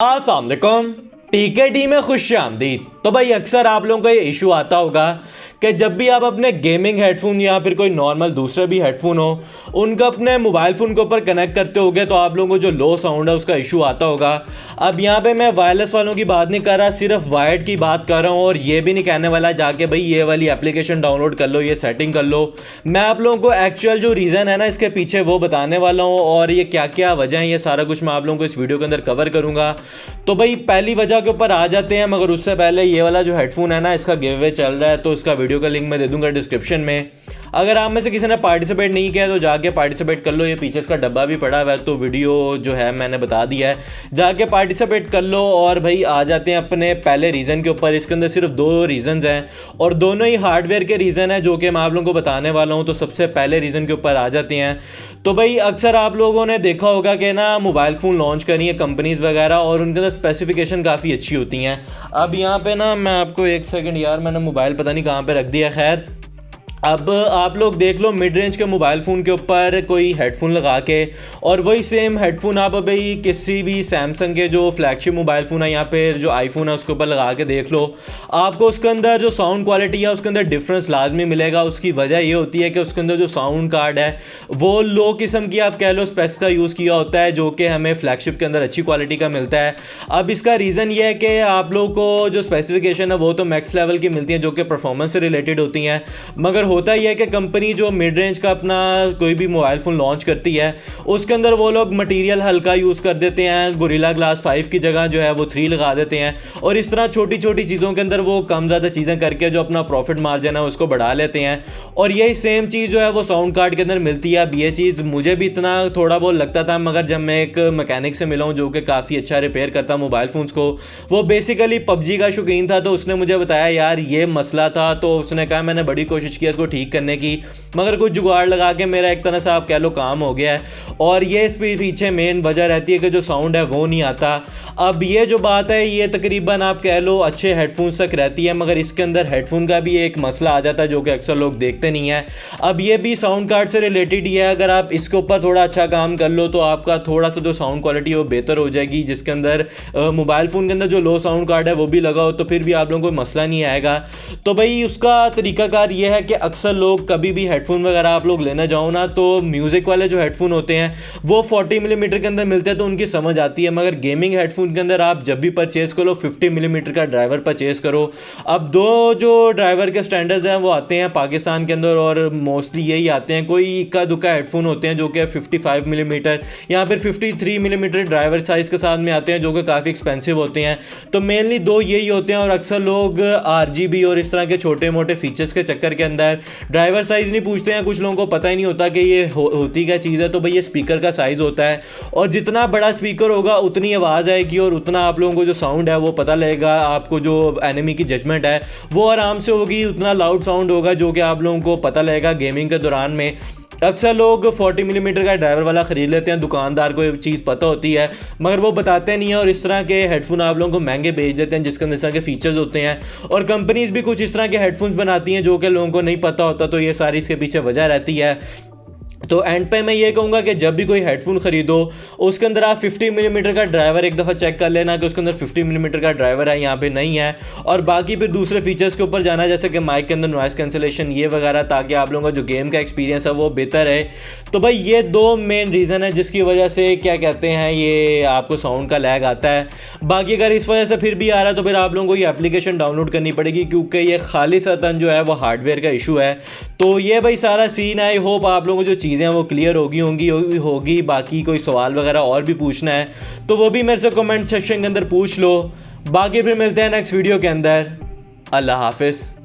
अस्सलाम वालेकुम। टीकेडी में खुश आमदीद। तो भाई अक्सर आप लोगों को ये इशू आता होगा कि जब भी आप अपने गेमिंग हेडफोन या फिर कोई नॉर्मल दूसरे भी हेडफोन हो उनका अपने मोबाइल फ़ोन के ऊपर कनेक्ट करते होगे तो आप लोगों को जो लो साउंड है उसका इशू आता होगा। अब यहाँ पे मैं वायरलेस वालों की बात नहीं कर रहा, सिर्फ वायर्ड की बात कर रहा हूँ। और ये भी नहीं कहने वाला जाके भाई ये वाली एप्लीकेशन डाउनलोड कर लो, ये सेटिंग कर लो। मैं आप लोगों को एक्चुअल जो रीज़न है ना इसके पीछे वो बताने वाला हूँ, और ये क्या क्या वजह है ये सारा कुछ मैं आप लोगों को इस वीडियो के अंदर कवर करूँगा। तो भाई पहली वजह के ऊपर आ जाते हैं, मगर उससे पहले ये वाला जो हेडफोन है ना इसका गिव अवे चल रहा है, तो इसका वीडियो का लिंक मैं दे दूंगा डिस्क्रिप्शन में। अगर आप में से किसी ने पार्टिसिपेट नहीं किया तो जाके पार्टिसिपेट कर लो। ये पीछे इसका डब्बा भी पड़ा हुआ है, तो वीडियो जो है मैंने बता दिया है, जाके पार्टिसिपेट कर लो। और भाई आ जाते हैं अपने पहले रीज़न के ऊपर। इसके अंदर सिर्फ दो रीज़न्स हैं और दोनों ही हार्डवेयर के रीज़न है जो कि मैं आप लोगों को बताने वाला हूँ। तो सबसे पहले रीज़न के ऊपर आ जाते हैं। तो भाई अक्सर आप लोगों ने देखा होगा कि ना मोबाइल फ़ोन लॉन्च करी है कंपनीज़ वगैरह, और उनके अंदर स्पेसिफिकेशन काफ़ी अच्छी होती हैं। अब यहाँ पे ना मैं आपको एक सेकंड यार, मैंने मोबाइल पता नहीं कहाँ पे रख दिया। खैर अब आप लोग देख लो मिड रेंज के मोबाइल फ़ोन के ऊपर कोई हेडफोन लगा के, और वही सेम हेडफोन आप भाई किसी भी सैमसंग के जो फ्लैगशिप मोबाइल फ़ोन है या फिर जो आईफोन है उसके ऊपर लगा के देख लो, आपको उसके अंदर जो साउंड क्वालिटी है उसके अंदर डिफरेंस लाजमी मिलेगा। उसकी वजह ये होती है कि उसके अंदर जो साउंड कार्ड है वो लो किस्म की आप कह लो स्पेक्स का यूज़ किया होता है, जो कि हमें फ्लैगशिप के अंदर अच्छी क्वालिटी का मिलता है। अब इसका रीज़न ये है कि आप लोग को जो स्पेसिफिकेशन है वो तो मैक्स लेवल की मिलती है जो कि परफॉर्मेंस से रिलेटेड होती हैं, मगर होता ही है कि कंपनी जो मिड रेंज का अपना कोई भी मोबाइल फ़ोन लॉन्च करती है उसके अंदर वो लोग मटेरियल हल्का यूज़ कर देते हैं। गोरिल्ला ग्लास 5 की जगह जो है वो 3 लगा देते हैं, और इस तरह छोटी छोटी चीज़ों के अंदर वो कम ज़्यादा चीज़ें करके जो अपना प्रॉफिट मार्जिन है उसको बढ़ा लेते हैं। और यही सेम चीज़ जो है वो साउंड कार्ड के अंदर मिलती है। अब ये चीज़ मुझे भी इतना थोड़ा बहुत लगता था, मगर जब मैं एक मैकेनिक से मिला हूँ जो कि काफ़ी अच्छा रिपेयर करता मोबाइल फ़ोन्स को, वो बेसिकली पबजी का शौकीन था, तो उसने मुझे बताया यार ये मसला था। तो उसने कहा मैंने बड़ी कोशिश की इसको ठीक करने की, मगर कुछ जुगाड़ लगा के मेरा एक तरह से आप कह लो काम हो गया है। और ये इस पीछे मेन वजह रहती है कि जो साउंड है वो नहीं आता। अब ये जो बात है ये तकरीबन आप कह लो अच्छे हेडफोन्स तक रहती है, मगर इसके अंदर हेडफोन का भी एक मसला आ जाता है जो कि अक्सर लोग देखते नहीं है। अब ये भी साउंड कार्ड से रिलेटेड ही है। अगर आप इसके ऊपर थोड़ा अच्छा काम कर लो तो आपका थोड़ा सा जो साउंड क्वालिटी है वो बेहतर हो जाएगी। जिसके अंदर मोबाइल फ़ोन के अंदर जो लो साउंड कार्ड है वो भी लगा हो तो फिर भी आप लोगों को मसला नहीं आएगा। तो भाई उसका तरीकाकार ये है कि अक्सर लोग कभी भी हेडफोन वगैरह आप लोग लेना जाओ ना तो म्यूज़िक वाले जो हेडफोन होते हैं वो 40 मिलीमीटर के अंदर मिलते हैं तो उनकी समझ आती है, मगर गेमिंग हेडफोन के अंदर आप जब भी परचेज़ करो 50 मिलीमीटर का ड्राइवर परचेज़ करो। अब दो जो ड्राइवर के स्टैंडर्ड्स हैं वो आते हैं पाकिस्तान के अंदर, और मोस्टली यही आते हैं। कोई इक्का दुक्का हेडफोन होते हैं जो कि 55 मिलीमीटर या फिर 53 मिलीमीटर ड्राइवर साइज़ के साथ में आते हैं जो कि काफ़ी एक्सपेंसिव होते हैं। तो मेनली दो यही होते हैं, और अक्सर लोग RGB और इस तरह के छोटे मोटे फीचर्स के चक्कर के अंदर ड्राइवर साइज़ नहीं पूछते हैं। कुछ लोगों को पता ही नहीं होता कि ये होती क्या चीज़ है। तो भाई ये स्पीकर का साइज़ होता है, और जितना बड़ा स्पीकर होगा उतनी आवाज़ आएगी और उतना आप लोगों को जो साउंड है वो पता लगेगा। आपको जो एनिमी की जजमेंट है वो आराम से होगी, उतना लाउड साउंड होगा जो कि आप लोगों को पता लगेगा गेमिंग के दौरान में। अक्सर लोग 40 मिलीमीटर का ड्राइवर वाला ख़रीद लेते हैं, दुकानदार को ये चीज़ पता होती है मगर वो बताते नहीं है, और इस तरह के हेडफोन आप लोगों को महंगे बेच देते हैं जिसके अंदर इस तरह के फीचर्स होते हैं। और कंपनीज़ भी कुछ इस तरह के हेडफोन्स बनाती हैं जो कि लोगों को नहीं पता होता। तो ये सारी इसके पीछे वजह रहती है। तो एंड पे मैं ये कहूँगा कि जब भी कोई हेडफोन ख़रीदो उसके अंदर आप 50 मिलीमीटर का ड्राइवर एक दफ़ा चेक कर लेना कि उसके अंदर 50 मिलीमीटर का ड्राइवर है, यहाँ पे नहीं है। और बाकी फिर दूसरे फीचर्स के ऊपर जाना जैसे कि माइक के अंदर नॉइस कैंसलेशन ये वगैरह, ताकि आप लोगों का जो गेम का एक्सपीरियंस है वो बेहतर है। तो भाई ये दो मेन रीज़न है जिसकी वजह से क्या कहते हैं ये आपको साउंड का लैग आता है। बाकी अगर इस वजह से फिर भी आ रहा है तो फिर आप लोगों को ये एप्लीकेशन डाउनलोड करनी पड़ेगी, क्योंकि ये खालिसतन जो है वो हार्डवेयर का इशू है। तो ये भाई सारा सीन है। आई होप आप लोगों को जो चीज़ें हैं वो क्लियर होगी। बाकी कोई सवाल वगैरह और भी पूछना है तो वो भी मेरे से कमेंट सेक्शन के अंदर पूछ लो। बाकी फिर मिलते हैं नेक्स्ट वीडियो के अंदर। अल्लाह हाफिज़।